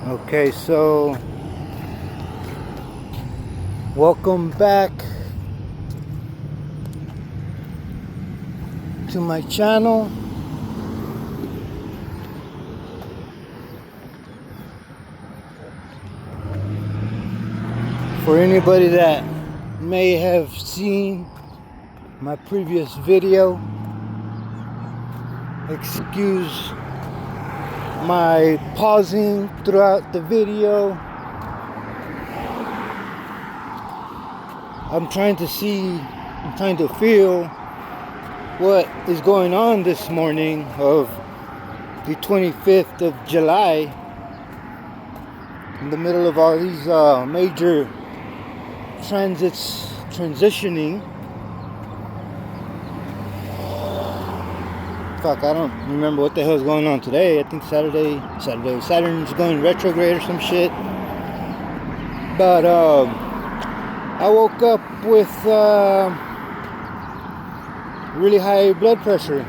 Okay, so welcome back to my channel. For anybody that may have seen my previous video, excuse my pausing throughout the video. I'm trying to feel what is going on this morning of the 25th of July, in the middle of all these major transits transitioning. Fuck, I don't remember what the hell's going on today. I think Saturn's going retrograde or some shit. But I woke up with really high blood pressure.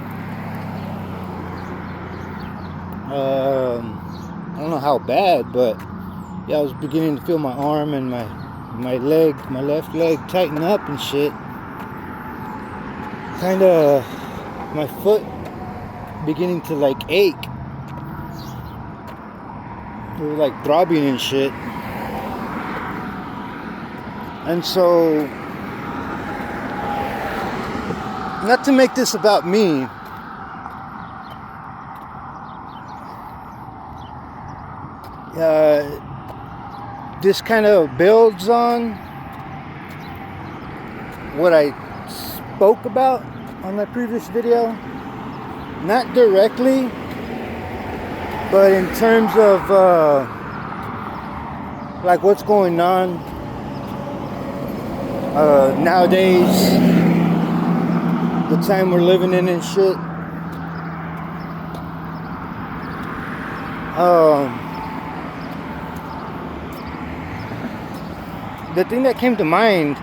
I don't know how bad, but yeah, I was beginning to feel my arm and my left leg tighten up and shit. Kinda my foot beginning to like ache. It was like throbbing and shit. And so, not to make this about me, this kind of builds on what I spoke about on my previous video. Not directly, but in terms of like what's going on nowadays, the time we're living in and shit. The thing that came to mind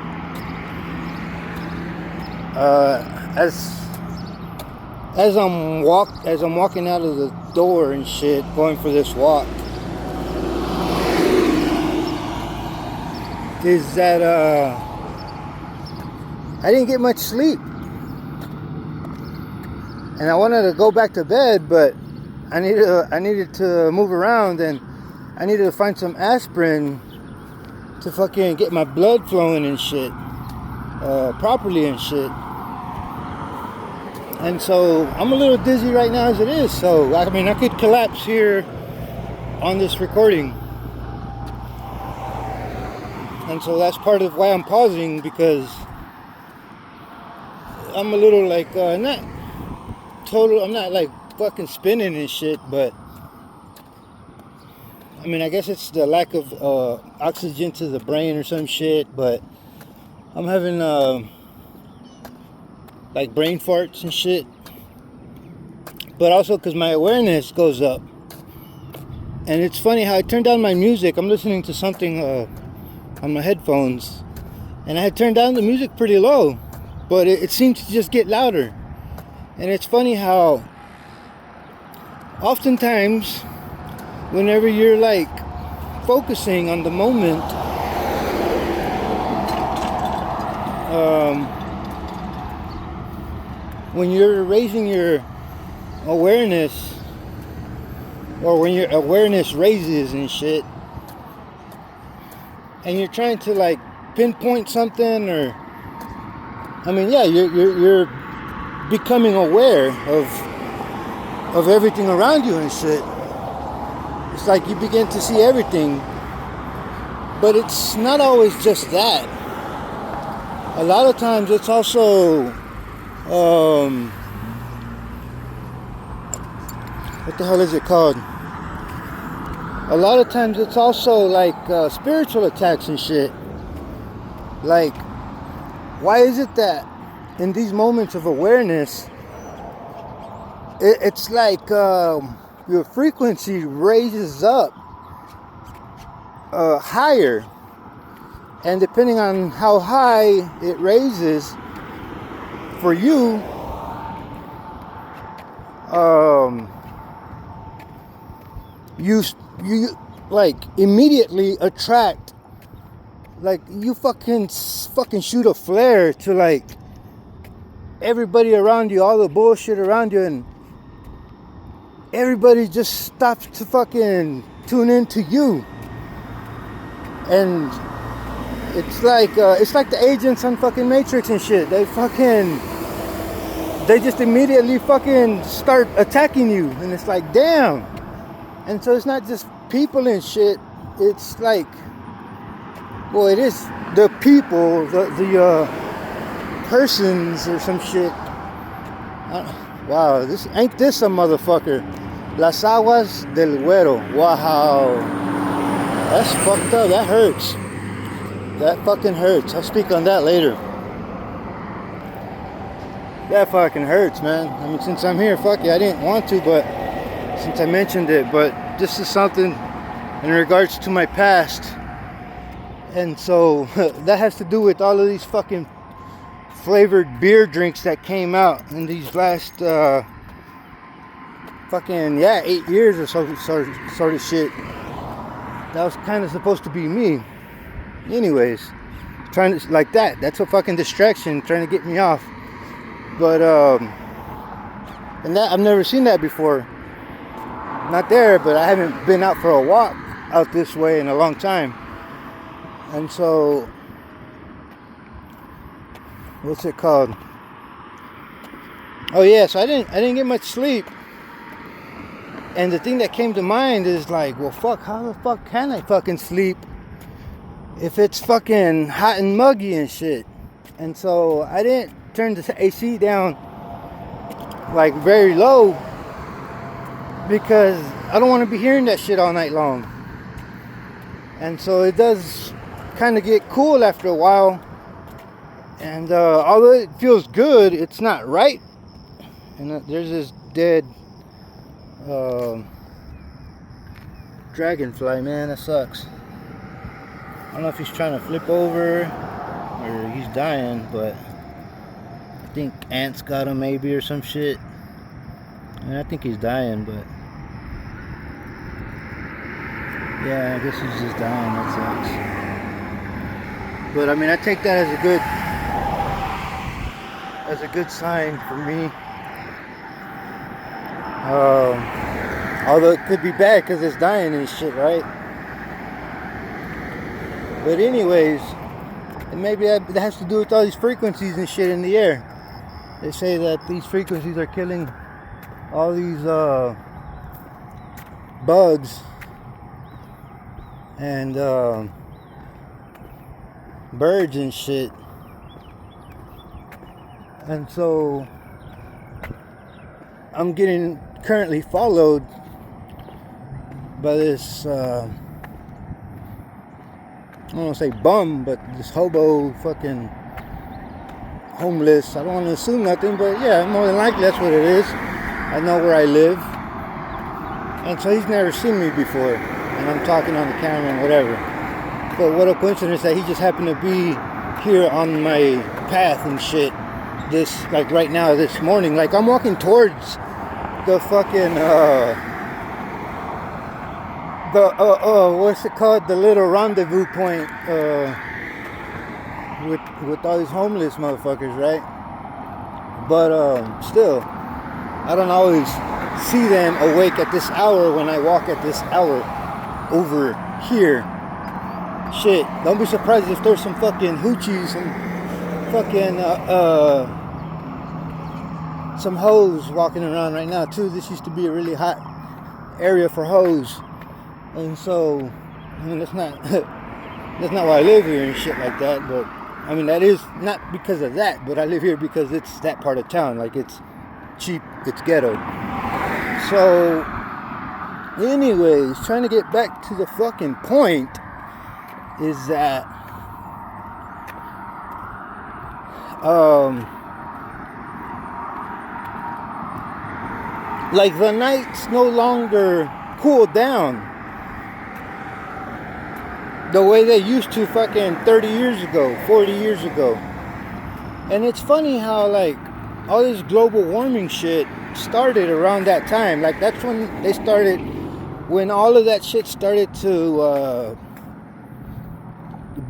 as I'm walking out of the door and shit, going for this walk, is that I didn't get much sleep, and I wanted to go back to bed, but I needed to move around, and I needed to find some aspirin to fucking get my blood flowing and shit properly and shit. And so I'm a little dizzy right now as it is. So I mean, I could collapse here on this recording. And so that's part of why I'm pausing, because I'm a little like I'm not like fucking spinning and shit, but I mean, I guess it's the lack of oxygen to the brain or some shit, but I'm having like brain farts and shit, but also because my awareness goes up. And it's funny how I turned down my music. I'm listening to something on my headphones, and I had turned down the music pretty low, but it seemed to just get louder. And it's funny how oftentimes whenever you're like focusing on the moment, when you're raising your awareness, or when your awareness raises and shit, and you're trying to like pinpoint something, or I mean, yeah, you're becoming aware of everything around you and shit. It's like you begin to see everything, but it's not always just that. A lot of times it's also what the hell is it called? A lot of times it's also like spiritual attacks and shit. Like, why is it that in these moments of awareness, it's like your frequency raises up higher, and depending on how high it raises for you, you like immediately attract, like you fucking shoot a flare to like everybody around you, all the bullshit around you, and everybody just stops to fucking tune into you. And it's like the agents on fucking Matrix and shit. They just immediately fucking start attacking you, and it's like, damn. And so it's not just people and shit. It's like, well, it is the people, the persons or some shit. Wow, ain't this a motherfucker? Las aguas del güero. Wow, that's fucked up. That hurts. That fucking hurts. I'll speak on that later. That fucking hurts, man. I mean, since I'm here, fuck yeah, I didn't want to, but since I mentioned it, but this is something in regards to my past. And so that has to do with all of these fucking flavored beer drinks that came out in these last fucking 8 years or so sort of shit. That was kind of supposed to be me. Anyways, trying to like that. That's a fucking distraction, trying to get me off. But and that I've never seen that before. Not there, but I haven't been out for a walk out this way in a long time. And so, what's it called? Oh yeah, so I didn't get much sleep. And the thing that came to mind is like, well, fuck, how the fuck can I fucking sleep if it's fucking hot and muggy and shit? And so I didn't turn the AC down like very low because I don't want to be hearing that shit all night long. And so it does kind of get cool after a while. And although it feels good, it's not right. And there's this dead dragonfly, man, that sucks. I don't know if he's trying to flip over or he's dying, but I think ants got him maybe or some shit. And I think he's dying, but yeah, I guess he's just dying. That sucks. But I mean, I take that as a good sign for me. Although it could be bad because it's dying and shit, right? But anyways, and maybe that has to do with all these frequencies and shit in the air. They say that these frequencies are killing all these bugs and birds and shit. And so I'm getting currently followed by this I don't want to say bum, but this hobo, fucking homeless. I don't want to assume nothing, but yeah, more than likely that's what it is. I know where I live. And so he's never seen me before. And I'm talking on the camera and whatever. But what a coincidence that he just happened to be here on my path and shit. This, like right now, this morning. Like I'm walking towards the fucking, what's it called? The little rendezvous point, with all these homeless motherfuckers, right? But, still, I don't always see them awake at this hour when I walk at this hour over here. Shit, don't be surprised if there's some fucking hoochies, some fucking, some hoes walking around right now too. This used to be a really hot area for hoes. And so, I mean, that's not why I live here and shit like that, but I mean, that is not because of that, but I live here because it's that part of town. Like, it's cheap, it's ghetto. So, anyways, trying to get back to the fucking point is that, like, the nights no longer cool down the way they used to fucking 30 years ago, 40 years ago. And it's funny how, like, all this global warming shit started around that time. Like, that's when they started when all of that shit started to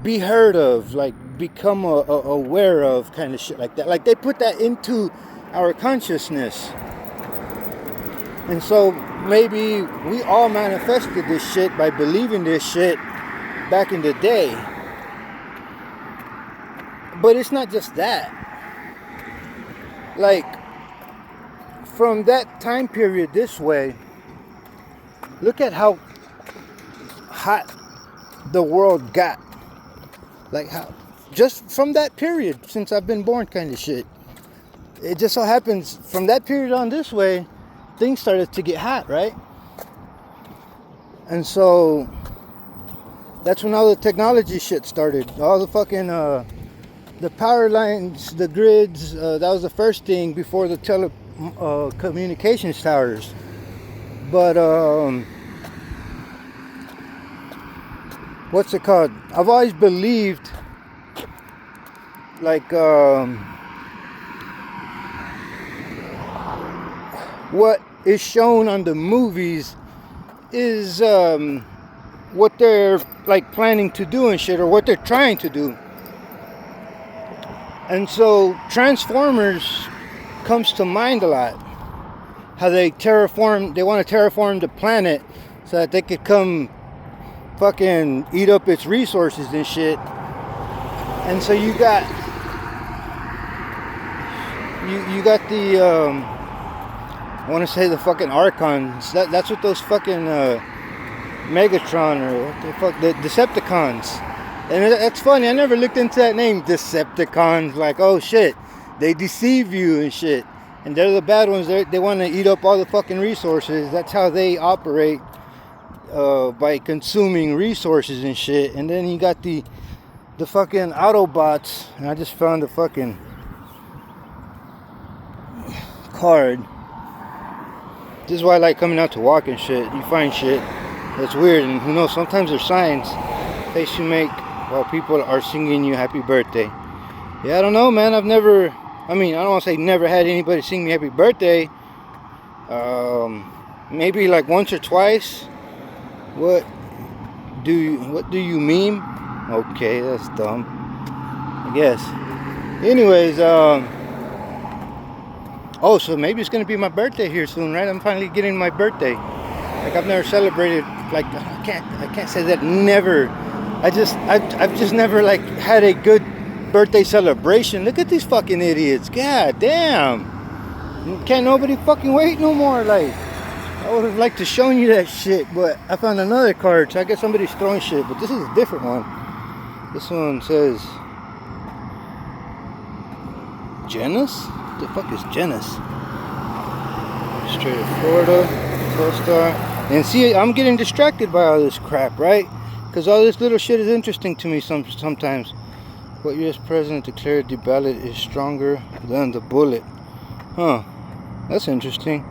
be heard of, like become aware of, kind of shit like that. Like they put that into our consciousness. And so maybe we all manifested this shit by believing this shit back in the day. But it's not just that. Like, from that time period this way, look at how hot the world got. Like how, just from that period, since I've been born, kind of shit. It just so happens from that period on this way, things started to get hot, right? And so that's when all the technology shit started. All the fucking the power lines, the grids, that was the first thing before the communications towers. But what's it called? I've always believed, like, what is shown on the movies is what they're like planning to do and shit, or what they're trying to do. And so Transformers comes to mind a lot. How they want to terraform the planet so that they could come fucking eat up its resources and shit. And so you got the I want to say the fucking Archons. That's what those fucking Megatron, or what the fuck, the Decepticons. And that's funny, I never looked into that name, Decepticons. Like, oh shit, they deceive you and shit. And they're the bad ones. They want to eat up all the fucking resources. That's how they operate, by consuming resources and shit. And then you got the fucking Autobots. And I just found the fucking card. This is why I like coming out to walk and shit. You find shit that's weird, and who knows, sometimes there's signs face you make while people are singing you happy birthday. Yeah, I don't know, man. I don't want to say never had anybody sing me happy birthday. Maybe like once or twice. What do you meme? Okay, that's dumb, I guess. Anyways, oh, so maybe it's gonna be my birthday here soon, right? I'm finally getting my birthday. Like, I've never celebrated. Like, I can't say that never. I've just never like had a good birthday celebration. Look at these fucking idiots. God damn. Can't nobody fucking wait no more. Like, I would have liked to shown you that shit, but I found another card, so I guess somebody's throwing shit. But this is a different one. This one says Genus? What the fuck is Genus? Straight to Florida, Co-Star. And see, I'm getting distracted by all this crap, right? Because all this little shit is interesting to me sometimes. What U.S. president declared the ballot is stronger than the bullet. Huh. That's interesting.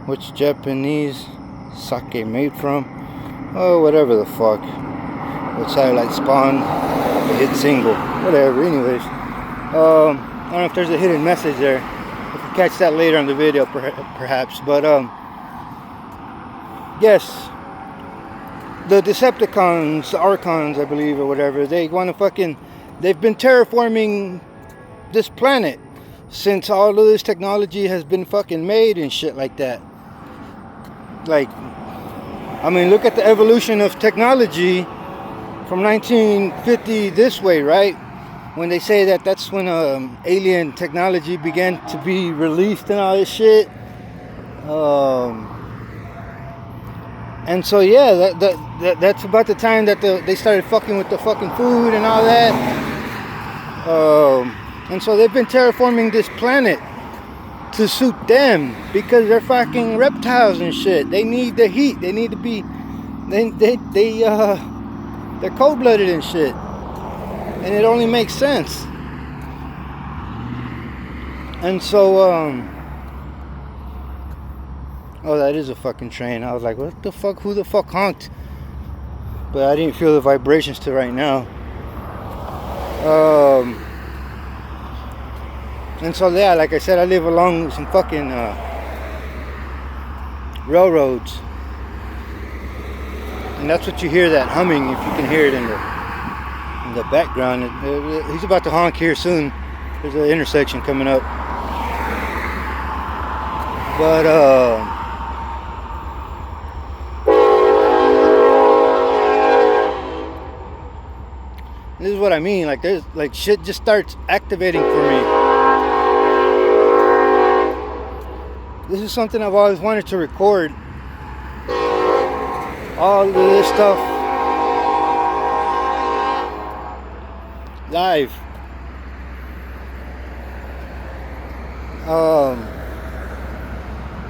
Which Japanese sake made from? Oh, whatever the fuck. What satellite spawned a hit single? Whatever, anyways. I don't know if there's a hidden message there. If you catch that later on the video, perhaps. But, yes. The Decepticons, the Archons, I believe, or whatever, they want to fucking... They've been terraforming this planet since all of this technology has been fucking made and shit like that. Like, I mean, look at the evolution of technology from 1950 this way, right? When they say that that's when alien technology began to be released and all this shit. And so, yeah, that's about the time that they started fucking with the fucking food and all that. And so they've been terraforming this planet to suit them, because they're fucking reptiles and shit. They need the heat. They need to be, they're cold-blooded and shit. And it only makes sense. And so, oh, that is a fucking train. I was like, what the fuck? Who the fuck honked? But I didn't feel the vibrations till right now. And so, yeah, like I said, I live along some fucking railroads. And that's what you hear, that humming, if you can hear it in the background. He's about to honk here soon. There's an intersection coming up. But this is what I mean. Like, there's like shit just starts activating for me. This is something I've always wanted to record. All of this stuff live.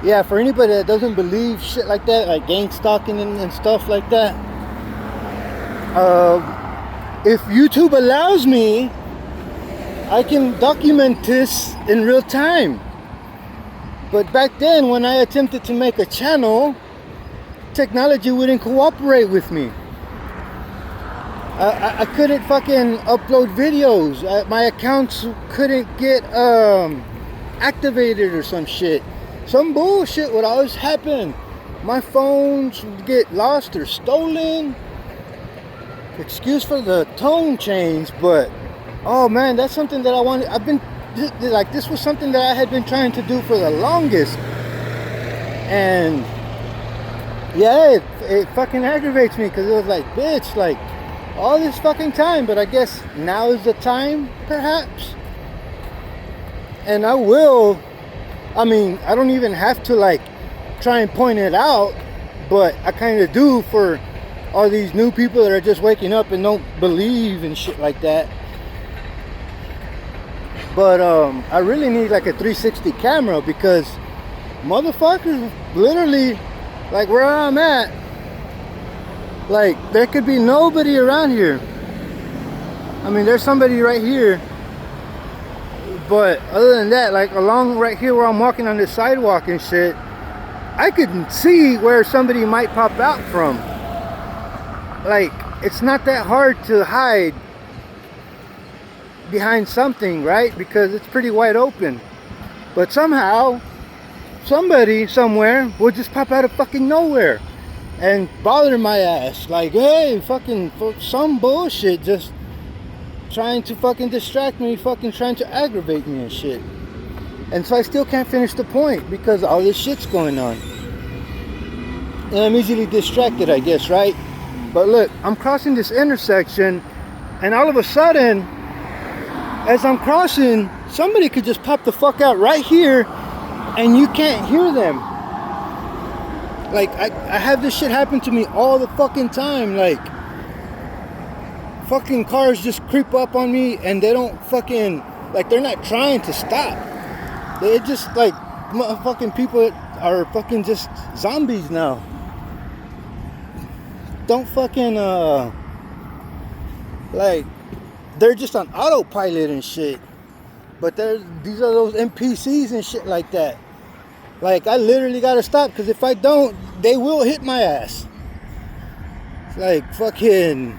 Yeah, for anybody that doesn't believe shit like that, like gang stalking and stuff like that, if YouTube allows me, I can document this in real time. But back then, when I attempted to make a channel, technology wouldn't cooperate with me. I couldn't fucking upload videos. My accounts couldn't get activated or some shit. Some bullshit would always happen. My phones would get lost or stolen. Excuse for the tone change, but oh man, that's something that I wanted. This was something that I had been trying to do for the longest. And yeah, it fucking aggravates me, because it was like, bitch, like all this fucking time. But I guess now is the time, perhaps. And I will. I mean, I don't even have to like try and point it out, but I kind of do for all these new people that are just waking up and don't believe and shit like that. But I really need like a 360 camera, because motherfuckers literally, like where I'm at, like there could be nobody around here. I mean, there's somebody right here, but other than that, like along right here where I'm walking on this sidewalk and shit, I could see where somebody might pop out from. Like, it's not that hard to hide behind something, right? Because it's pretty wide open. But somehow, somebody somewhere will just pop out of fucking nowhere and bother my ass. Like, hey, fucking some bullshit, just trying to fucking distract me, fucking trying to aggravate me and shit. And so I still can't finish the point because all this shit's going on. And I'm easily distracted, I guess, right? But look, I'm crossing this intersection, and all of a sudden, as I'm crossing, somebody could just pop the fuck out right here, and you can't hear them. Like, I have this shit happen to me all the fucking time. Like, fucking cars just creep up on me, and they don't fucking, like, they're not trying to stop. They just, like, motherfucking people are fucking just zombies now. Don't fucking, like, they're just on autopilot and shit. But these are those NPCs and shit like that. Like, I literally gotta stop, because if I don't, they will hit my ass. It's like, fucking,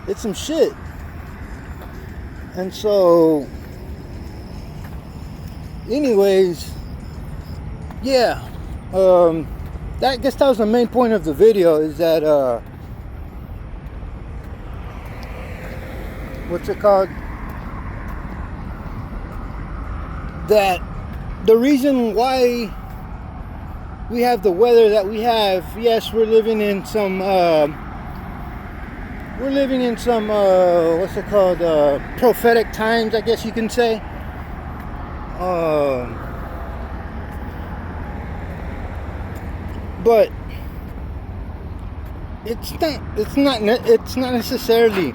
it's some shit. And so, anyways, yeah, I guess that was the main point of the video, is that, what's it called? That the reason why we have the weather that we have, yes, we're living in some, what's it called, prophetic times, I guess you can say. But it's not necessarily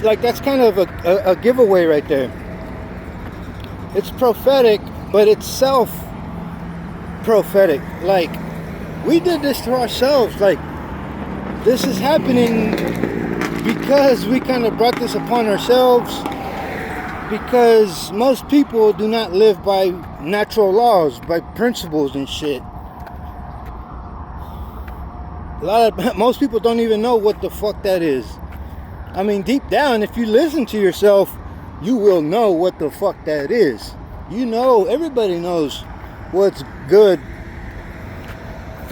like, that's kind of a giveaway right there. It's prophetic, but it's self-prophetic. Like, we did this to ourselves. Like, this is happening because we kind of brought this upon ourselves, because most people do not live by natural laws, by principles and shit. Most people don't even know what the fuck that is. I mean, deep down, if you listen to yourself, you will know what the fuck that is. You know, everybody knows what's good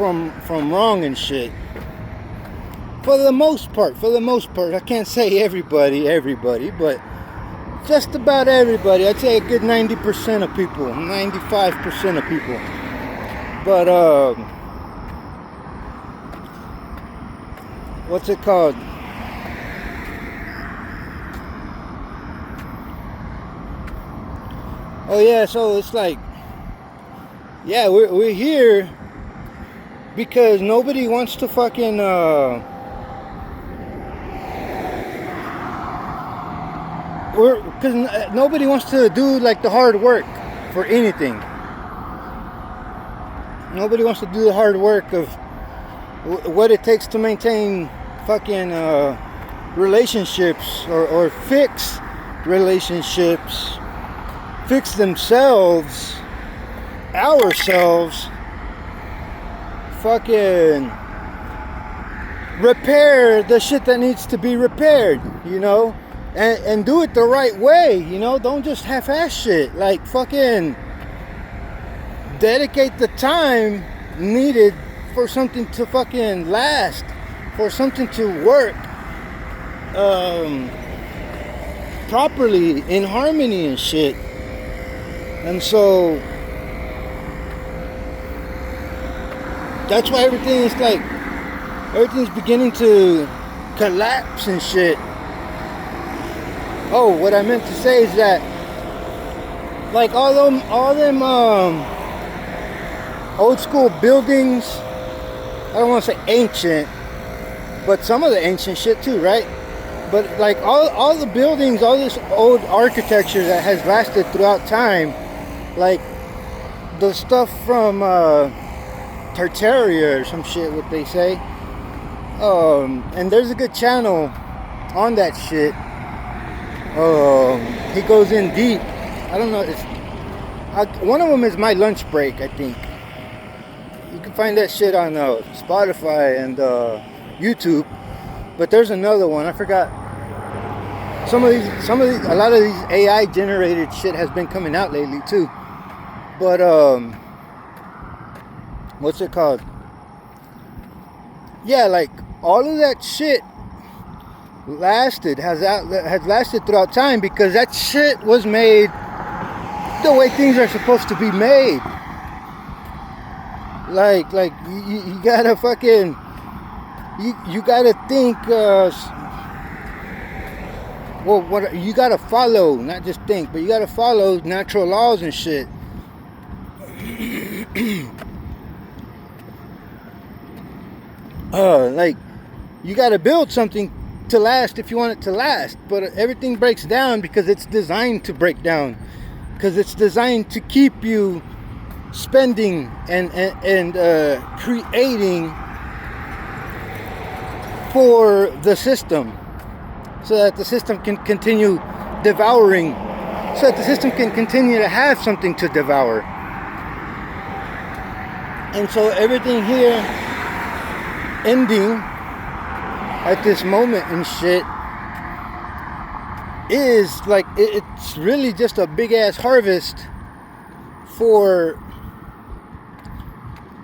from wrong and shit. For the most part, I can't say everybody, but just about everybody. I'd say a good 90% of people, 95% of people. But what's it called? Oh yeah, so it's like, yeah, we're here because nobody wants to fucking because nobody wants to do like the hard work for anything. Nobody wants to do the hard work of what it takes to maintain fucking relationships or fix relationships, fix themselves, ourselves, fucking repair the shit that needs to be repaired, you know, and do it the right way, you know. Don't just half-ass shit. Like, fucking dedicate the time needed for something to fucking last, for something to work properly, in harmony and shit. And so that's why everything's beginning to collapse and shit. Oh, what I meant to say is that, like, all them old school buildings, I don't want to say ancient, but some of the ancient shit too, right? But like all the buildings, all this old architecture that has lasted throughout time, like the stuff from Tartaria or some shit, what they say. And there's a good channel on that shit. He goes in deep. I don't know. One of them is My Lunch Break, I think. You can find that shit on Spotify and YouTube. But there's another one. I forgot. A lot of these AI generated shit has been coming out lately too. But what's it called? Yeah, like all of that shit has lasted throughout time because that shit was made the way things are supposed to be made. Like you gotta fucking you gotta think. What you gotta follow, not just think, but you gotta follow natural laws and shit. Like you gotta build something to last if you want it to last, but everything breaks down because it's designed to break down, because it's designed to keep you spending and creating for the system, so that the system can continue devouring, so that the system can continue to have something to devour. And so everything here ending at this moment and shit is like, it's really just a big ass harvest for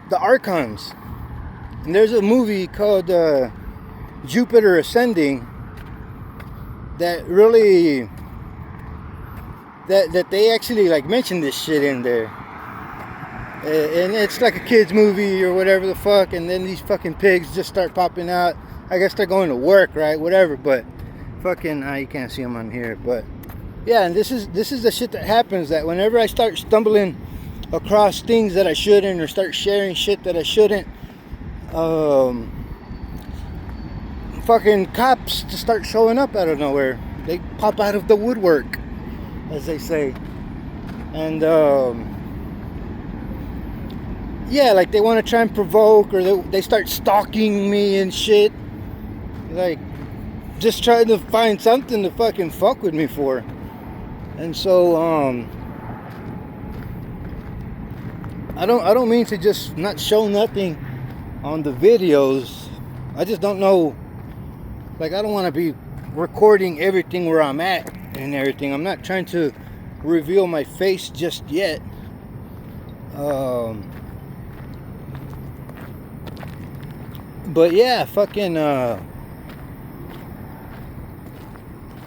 the archons. And there's a movie called Jupiter Ascending that really that they actually like mention this shit in there, and it's like a kids movie or whatever the fuck, and then these fucking pigs just start popping out. I guess they're going to work, right? Whatever, but fucking you can't see them on here, but yeah. And this is the shit that happens, that whenever I start stumbling across things that I shouldn't, or start sharing shit that I shouldn't, fucking cops just start showing up out of nowhere. They pop out of the woodwork, as they say. And yeah, like they want to try and provoke, or they start stalking me and shit, like just trying to find something to fucking fuck with me for. And so I don't mean to just not show nothing on the videos. I just don't know, like I don't want to be recording everything where I'm at and everything. I'm not trying to reveal my face just yet. But yeah, fucking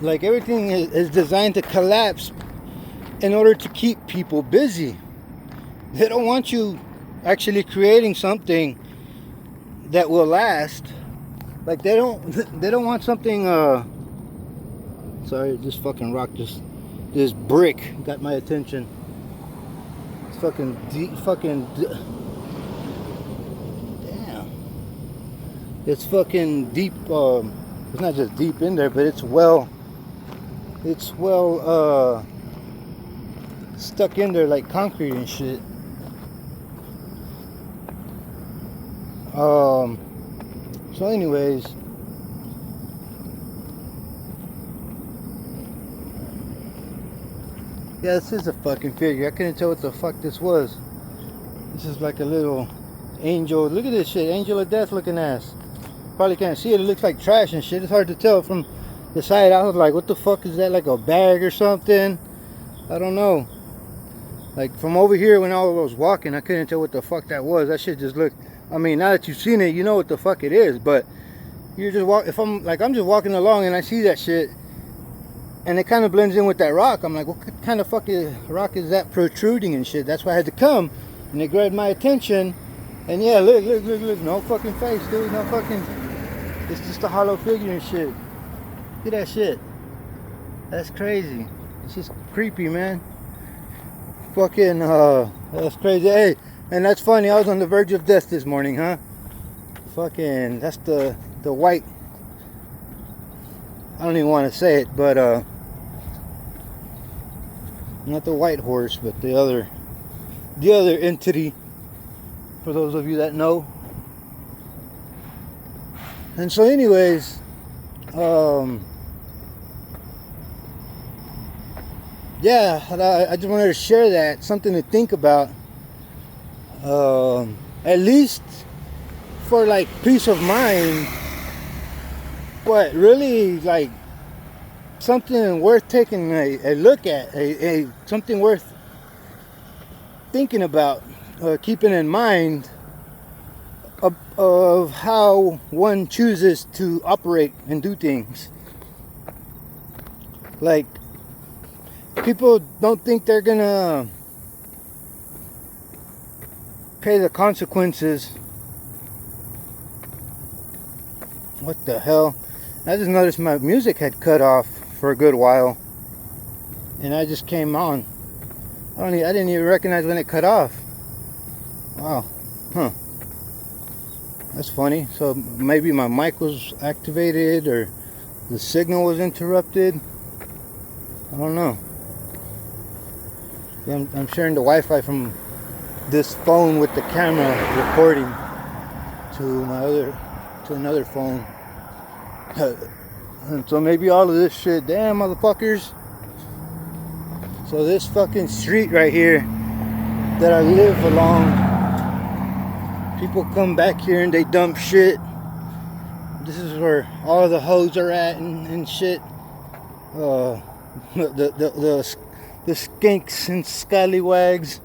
like everything is designed to collapse in order to keep people busy. They don't want you actually creating something that will last. Like they don't want something sorry, this fucking rock, this brick got my attention. It's fucking deep, damn. It's fucking deep, it's not just deep in there, but it's well stuck in there like concrete and shit. So anyways, yeah, this is a fucking figure. I couldn't tell what the fuck this was. This is like a little angel. Look at this shit, angel of death looking ass. Probably can't see it. It looks like trash and shit. It's hard to tell from the side. I was like, what the fuck is that? Like a bag or something? I don't know. Like from over here when I was walking, I couldn't tell what the fuck that was. That shit just looked. I mean, now that you've seen it, you know what the fuck it is. But you're just if I'm just walking along and I see that shit, and it kind of blends in with that rock. I'm like, what kind of fucking rock is that protruding and shit? That's why I had to come, and it grabbed my attention. And yeah, look, no fucking face, dude, no fucking. It's just a hollow figure and shit. Look at that shit. That's crazy. It's just creepy, man. Fucking, that's crazy. Hey, and that's funny. I was on the verge of death this morning, huh? Fucking, that's the white. I don't even want to say it, but not the white horse, but the other entity. For those of you that know. And so, anyways, yeah, I just wanted to share that, something to think about. At least for like peace of mind. But really, like something worth taking a look at, something worth thinking about, keeping in mind of how one chooses to operate and do things. Like, people don't think they're gonna pay the consequences. What the hell? I just noticed my music had cut off for a good while, and I just came on. I didn't even recognize when it cut off. Wow, huh? That's funny. So maybe my mic was activated or the signal was interrupted. I don't know. Yeah, I'm sharing the Wi-Fi from this phone with the camera recording to another phone. And so maybe all of this shit, damn motherfuckers. So this fucking street right here that I live along, people come back here and they dump shit. This is where all the hoes are at and shit. The skinks and scallywags.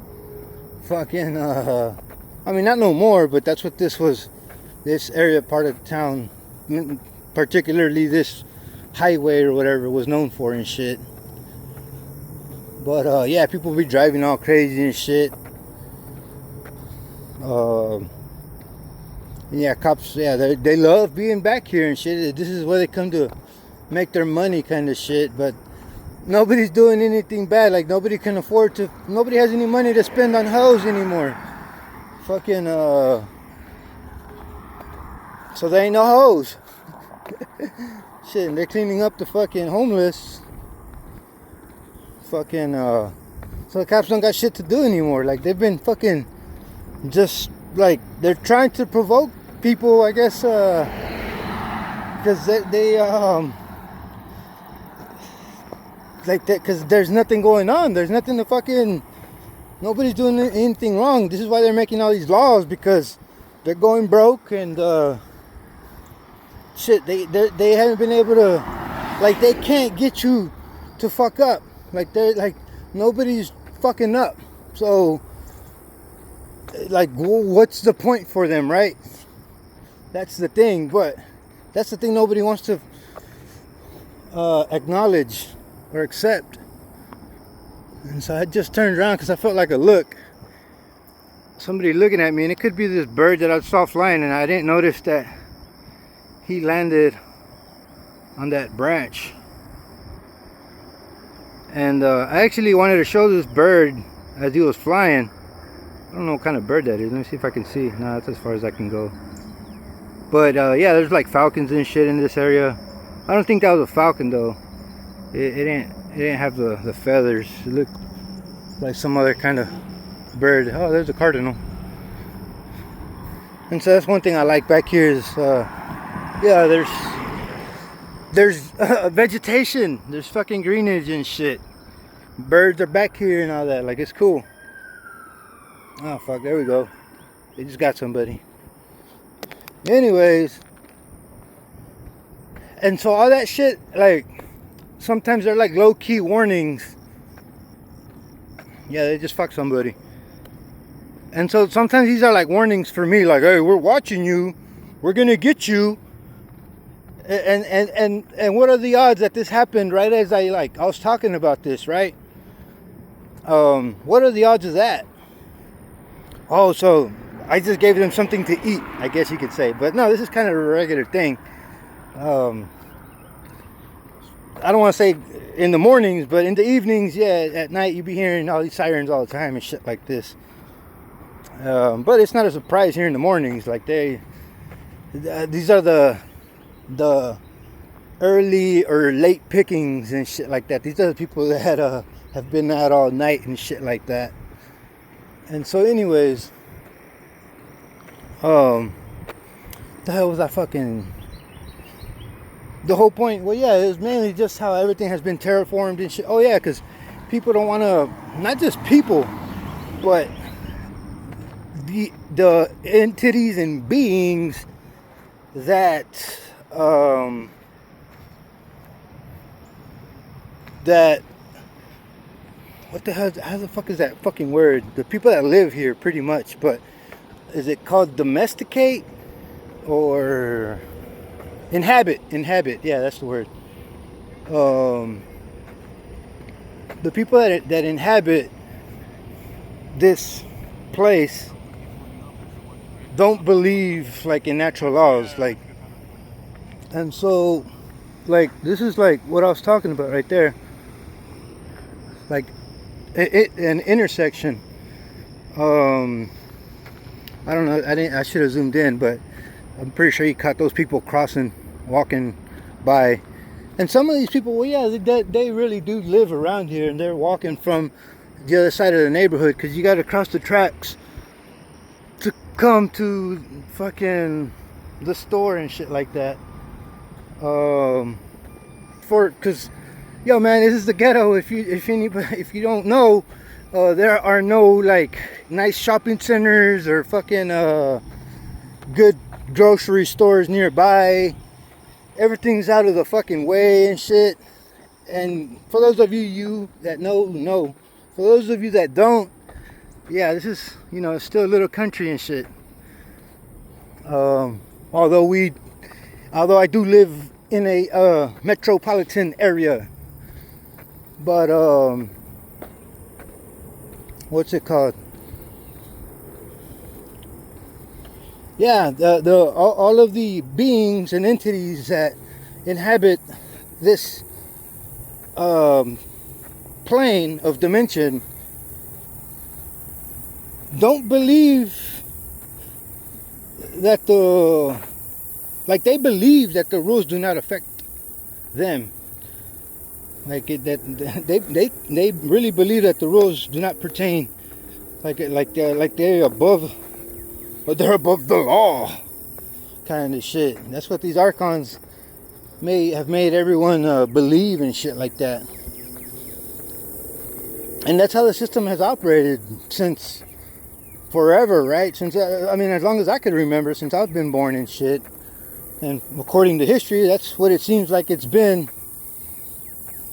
Fucking I mean, not no more, but that's what this area part of town, particularly this highway or whatever, was known for and shit. But yeah, people be driving all crazy and shit. Yeah, cops, yeah, they love being back here and shit. This is where they come to make their money kind of shit. But nobody's doing anything bad. Like, nobody has any money to spend on hoes anymore. Fucking, so there ain't no hoes. Shit, and they're cleaning up the fucking homeless. Fucking, so the cops don't got shit to do anymore. Like, they've been fucking just, like, they're trying to provoke people, I guess, because they like that, because there's nothing going on. There's nothing to fucking, nobody's doing anything wrong. This is why they're making all these laws, because they're going broke and shit. They haven't been able to, like, they can't get you to fuck up. Like, they're like, nobody's fucking up. So, like, what's the point for them, right? That's the thing, but that's the thing nobody wants to acknowledge or accept. And so I just turned around because I felt like a look. Somebody looking at me, and it could be this bird that I saw flying, and I didn't notice that he landed on that branch. And I actually wanted to show this bird as he was flying. I don't know what kind of bird that is. Let me see if I can see. No, that's as far as I can go. But yeah, there's like falcons and shit in this area. I don't think that was a falcon though. It didn't have the feathers. It looked like some other kind of bird. Oh, there's a cardinal. And so that's one thing I like back here is yeah, there's vegetation. There's fucking greenage and shit. Birds are back here and all that. Like, it's cool. Oh fuck, there we go. They just got somebody. Anyways, and so all that shit, like, sometimes they're like low-key warnings. Yeah, they just fucked somebody. And so sometimes these are like warnings for me, like, hey, we're watching you, we're gonna get you. And what are the odds that this happened right as I was talking about this, right? What are the odds of that? Oh, so I just gave them something to eat, I guess you could say. But no, this is kind of a regular thing. I don't want to say in the mornings, but in the evenings, yeah, at night, you be hearing all these sirens all the time and shit like this. But it's not a surprise here in the mornings. Like, these are the early or late pickings and shit like that. These are the people that have been out all night and shit like that. And so anyways, the hell was I fucking... The whole point, well, yeah, it was mainly just how everything has been terraformed and shit. Oh yeah, because people don't want to, not just people, but the entities and beings that what the hell, how the fuck is that fucking word? The people that live here, pretty much, but is it called domesticate or inhabit? Yeah, that's the word. The people that inhabit this place don't believe like in natural laws, like, and so like this is like what I was talking about right there, like an intersection. I don't know, I should have zoomed in, but I'm pretty sure you caught those people walking by. And some of these people, well, yeah, they really do live around here, and they're walking from the other side of the neighborhood, because you got to cross the tracks to come to fucking the store and shit like that. Because, yo, man, this is the ghetto. If you don't know, there are no like nice shopping centers or fucking good grocery stores nearby. Everything's out of the fucking way and shit. And for those of you that know. For those of you that don't, yeah, this is, it's still a little country and shit. Although I do live in a metropolitan area, but what's it called? Yeah, all of the beings and entities that inhabit this plane of dimension don't believe that they believe that the rules do not affect them. Like they really believe that the rules do not pertain, they're above, but they're above the law, kind of shit. And that's what these archons have made everyone believe and shit like that. And that's how the system has operated since forever, right? Since as long as I could remember, since I've been born and shit. And according to history, that's what it seems like it's been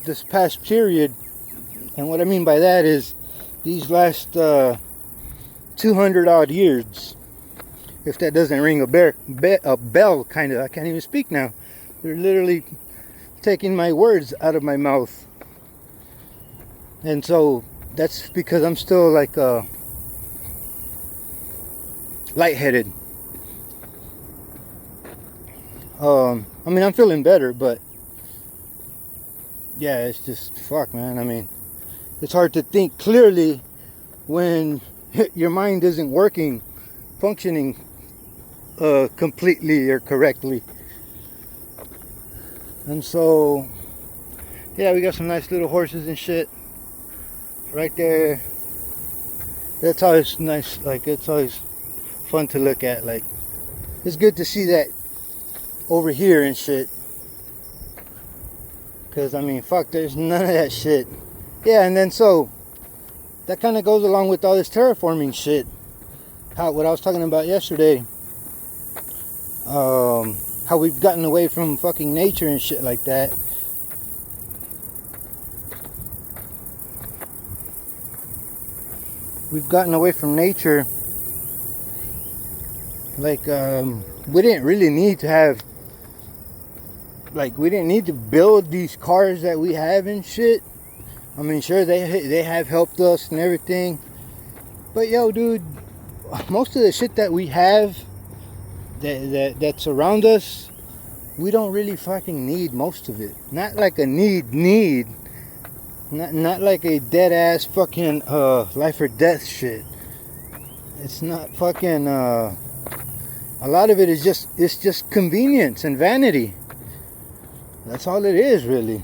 this past period. And what I mean by that is these last 200 odd years. If that doesn't ring a bell, kind of. I can't even speak now. They're literally taking my words out of my mouth. And so that's because I'm still like lightheaded. I mean, I'm feeling better, but yeah, it's just fuck, man. I mean, it's hard to think clearly when your mind isn't functioning completely or correctly. And so, yeah, we got some nice little horses and shit right there. That's always nice. Like, it's always fun to look at. Like, it's good to see that over here and shit. Because, I mean, fuck, there's none of that shit. Yeah, and then so that kind of goes along with all this terraforming shit. What I was talking about yesterday. How we've gotten away from fucking nature and shit like that. We've gotten away from nature. Like, we didn't really need to have, like, we didn't need to build these cars that we have and shit. I mean, sure, they have helped us and everything. But, yo, dude, most of the shit that we have that's around us, we don't really fucking need most of it. Not like a need. Not like a dead ass fucking life or death shit. It's not fucking a lot of it is just convenience and vanity. That's all it is, really.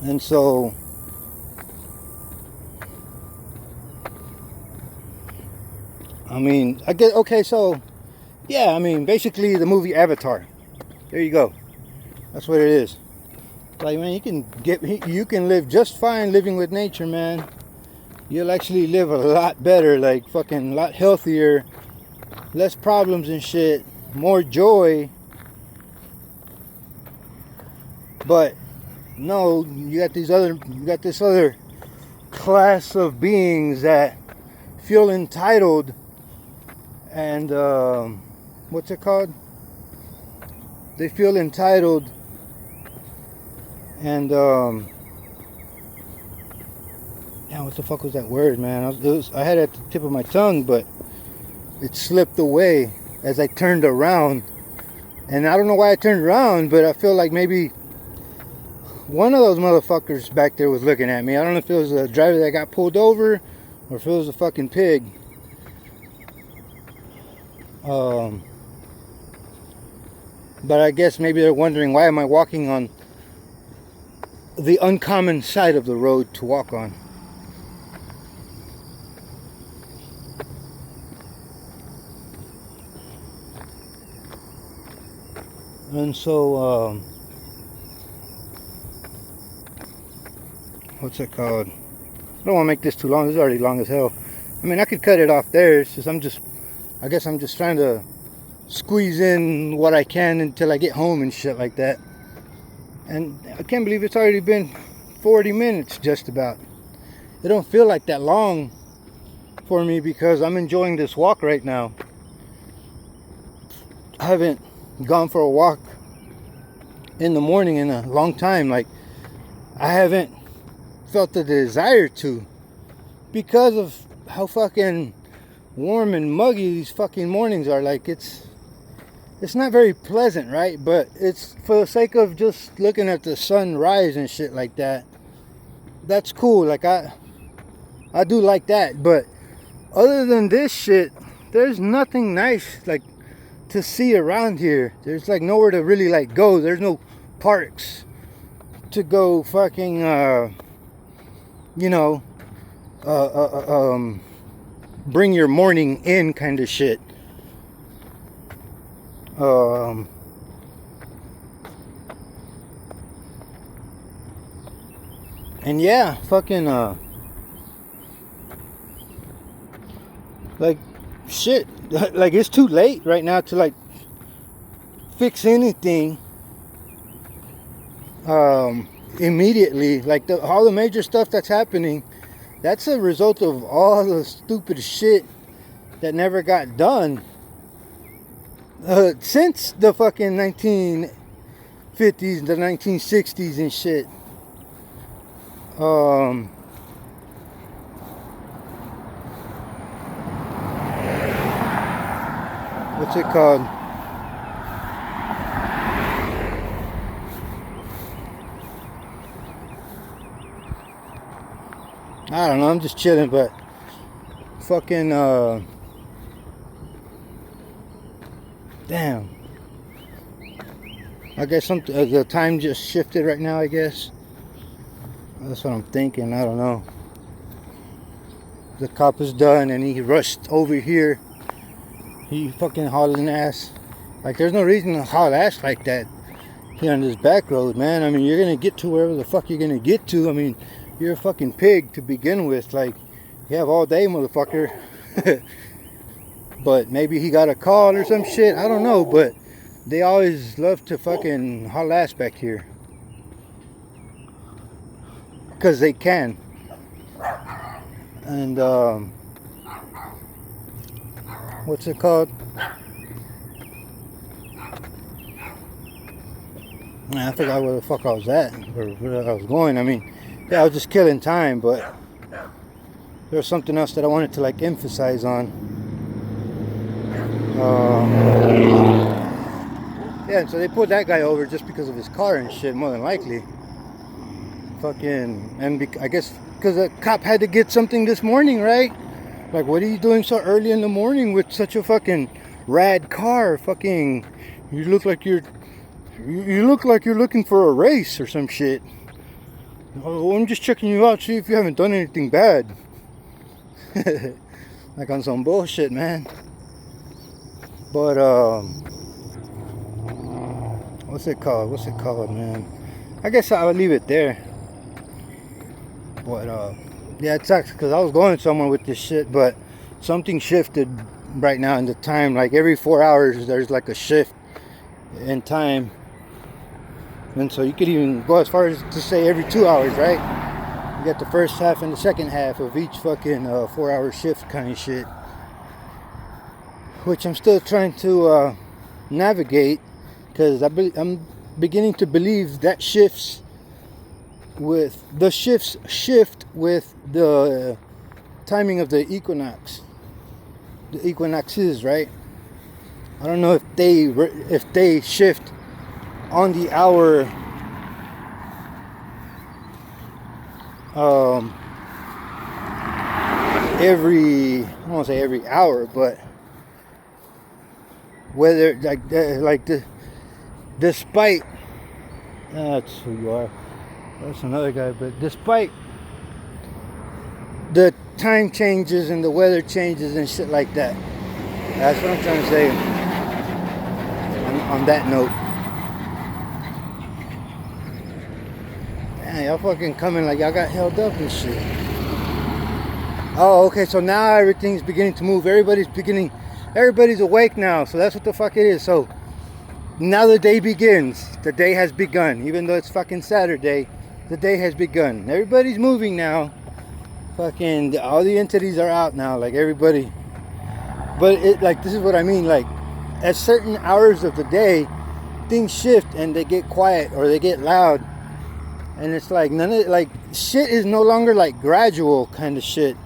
And so I mean, I guess, okay, so yeah, I mean, basically the movie Avatar. There you go. That's what it is. Like, man, you can live just fine living with nature, man. You'll actually live a lot better, like fucking a lot healthier, less problems and shit, more joy. But no, you got this other class of beings that feel entitled and what's it called? They feel entitled and yeah, what the fuck was that word, man? I had it at the tip of my tongue, but it slipped away as I turned around. And I don't know why I turned around, but I feel like maybe one of those motherfuckers back there was looking at me. I don't know if it was the driver that got pulled over or if it was a fucking pig. But I guess maybe they're wondering, why am I walking on the uncommon side of the road to walk on? And so, what's it called? I don't want to make this too long. This is already long as hell. I mean, I could cut it off there. It's just I guess I'm just trying to squeeze in what I can until I get home and shit like that. And I can't believe it's already been 40 minutes just about. It don't feel like that long for me because I'm enjoying this walk right now. I haven't gone for a walk in the morning in a long time. Like, I haven't felt the desire to, because of how fucking warm and muggy these fucking mornings are. Like, it's not very pleasant, right? But it's for the sake of just looking at the sun rise and shit like that. That's cool. Like, I do like that. But other than this shit, there's nothing nice like to see around here. There's like nowhere to really like go. There's no parks to go fucking bring your morning in kind of shit. And yeah, fucking like shit. Like, it's too late right now to like fix anything immediately. Like, all the major stuff that's happening, that's a result of all the stupid shit that never got done since the fucking 1950s, the 1960s and shit. What's it called? I don't know, I'm just chilling, but fucking damn. I guess the time just shifted right now, I guess. That's what I'm thinking, I don't know. The cop is done and he rushed over here. He fucking hauling ass. Like, there's no reason to haul ass like that here on this back road, man. I mean, you're gonna get to wherever the fuck you're gonna get to. I mean, you're a fucking pig to begin with. Like, you have all day, motherfucker. But maybe he got a call or some shit. I don't know, but they always love to fucking haul ass back here. Because they can. And, what's it called? I forgot where the fuck I was at, or where I was going. I mean, yeah, I was just killing time, but there was something else that I wanted to like emphasize on. Yeah, so they pulled that guy over just because of his car and shit, more than likely. Fucking, and I guess because the cop had to get something this morning, right? Like, what are you doing so early in the morning with such a fucking rad car? Fucking, you look like you're looking for a race or some shit. Oh, I'm just checking you out, see if you haven't done anything bad. Like on some bullshit, man. But what's it called, man? I guess I'll leave it there. But yeah, it sucks because I was going somewhere with this shit, but something shifted right now in the time. Like every 4 hours there's like a shift in time. And so you could even go as far as to say every 2 hours, right? You got the first half and the second half of each fucking 4 hour shift kind of shit. Which I'm still trying to navigate, because I'm beginning to believe that shifts with the shift with the timing of the equinoxes, right? I don't know if they shift on the hour I don't want to say every hour, but whether despite that's who you are, that's another guy, but despite the time changes and the weather changes and shit like that, that's what I'm trying to say on that note. Man, y'all fucking coming like y'all got held up and shit. Oh, okay, so now everything's beginning to move. Everybody's awake now, so that's what the fuck it is. So now the day begins. The day has begun. Even though it's fucking Saturday, the day has begun. Everybody's moving now. Fucking all the entities are out now, like everybody. But it, like, this is what I mean, like at certain hours of the day, things shift and they get quiet or they get loud. And it's like none of it, like shit is no longer like gradual kind of shit.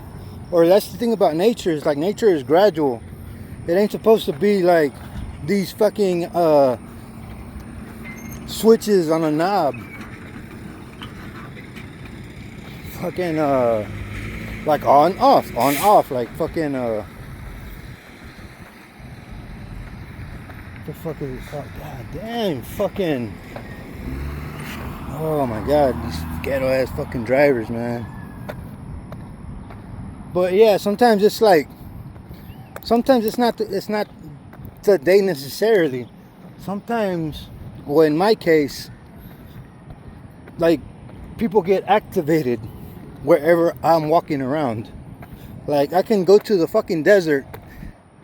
Or that's the thing about nature, is like nature is gradual. It ain't supposed to be like these fucking switches on a knob. Fucking like on off, like fucking the fuck is it called? God damn, fucking, oh my god, these ghetto ass fucking drivers, man. But yeah, sometimes it's not the day necessarily. Sometimes, well, in my case, like people get activated wherever I'm walking around. Like I can go to the fucking desert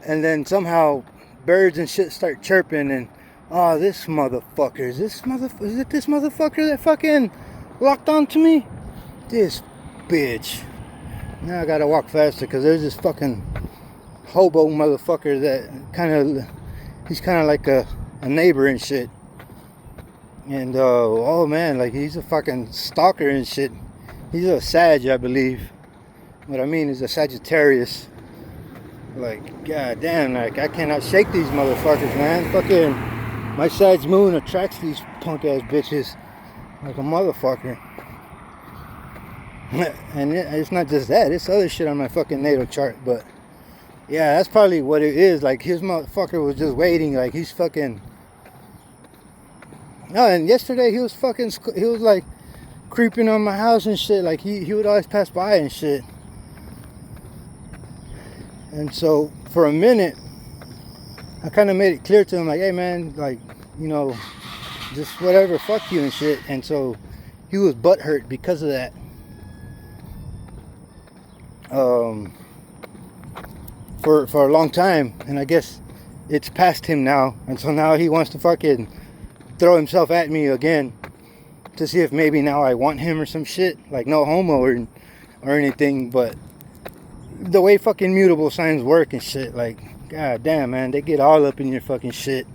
and then somehow birds and shit start chirping and, oh, this motherfucker, is it this motherfucker that fucking locked onto me? This bitch. Now I gotta walk faster because there's this fucking hobo motherfucker that he's kind of like a neighbor and shit. And oh man, like he's a fucking stalker and shit. He's a Sag, I believe. What I mean is a Sagittarius. Like, god damn, like I cannot shake these motherfuckers, man. Fucking my Sag's moon attracts these punk ass bitches like a motherfucker. And it's not just that, it's other shit on my fucking natal chart, but yeah, that's probably what it is. Like his motherfucker was just waiting, like he's fucking. No, and yesterday he was like creeping on my house and shit. Like he would always pass by and shit. And so for a minute, I kind of made it clear to him, like, hey man, like, you know, just whatever, fuck you and shit. And so he was butthurt because of that. For a long time, and I guess it's past him now, and so now he wants to fucking throw himself at me again to see if maybe now I want him or some shit. Like, no homo or anything, but the way fucking mutable signs work and shit, like, god damn, man, they get all up in your fucking shit.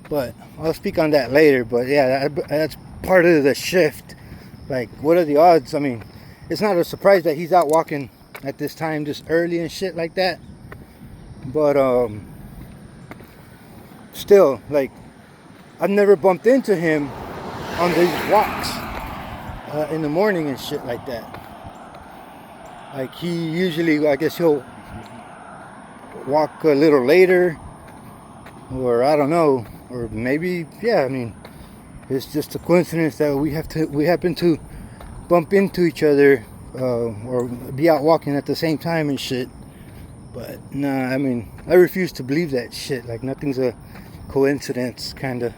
But I'll speak on that later. But yeah, that's part of the shift. Like, what are the odds? I mean, it's not a surprise that he's out walking at this time just early and shit like that. But still, like, I've never bumped into him on these walks in the morning and shit like that. Like, he usually, I guess he'll walk a little later, or I don't know, or maybe, yeah, I mean, it's just a coincidence that we happen to bump into each other or be out walking at the same time and shit. But nah, I mean, I refuse to believe that shit. Like, nothing's a coincidence kind of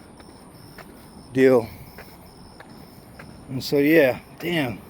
deal. And so yeah, damn.